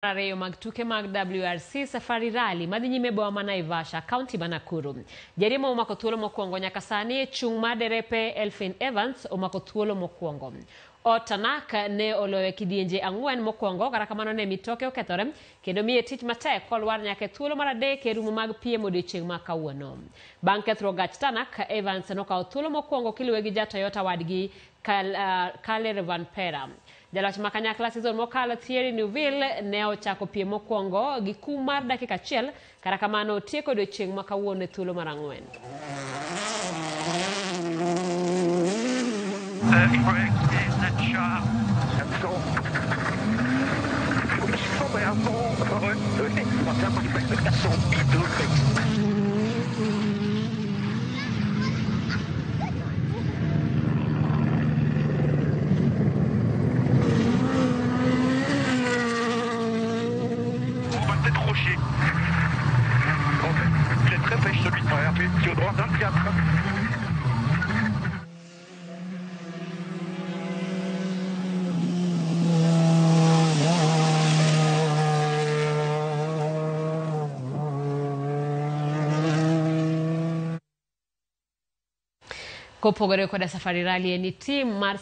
Ariyo mag tuke mag WRC Safari Rally madhi nyime boma ma Naivasha, kaunti ma Nakuru. Jariembo omako thuolo mokwongo nyaka sani chung' mar derepe Elfin Evans omako thuolo mokwongo. Otanak ne oloyo kidienje 4 mokwongo, kata kamano ne mitoke okethore kendo miye tich matek kolwar nyaka thuolo mar adek e rumo mag piem odiechieng' ma kawuono. Bang' kethruok gach Tanak, Evans nokawo thuolo mokwongo kiluwe gi ja Toyota wadgi Kalle Rovanpera. Jaloch ma kanyakla season mokalo Thierry Neuville ne ochako piem mokwongo gi kum mar dakika 1, kata kamano otieko odiechieng' ma kawuono e thuolo mar 4. Il est très pêche celui de RP, Théodore 24. Kopogore koda Safari Rally ni team mar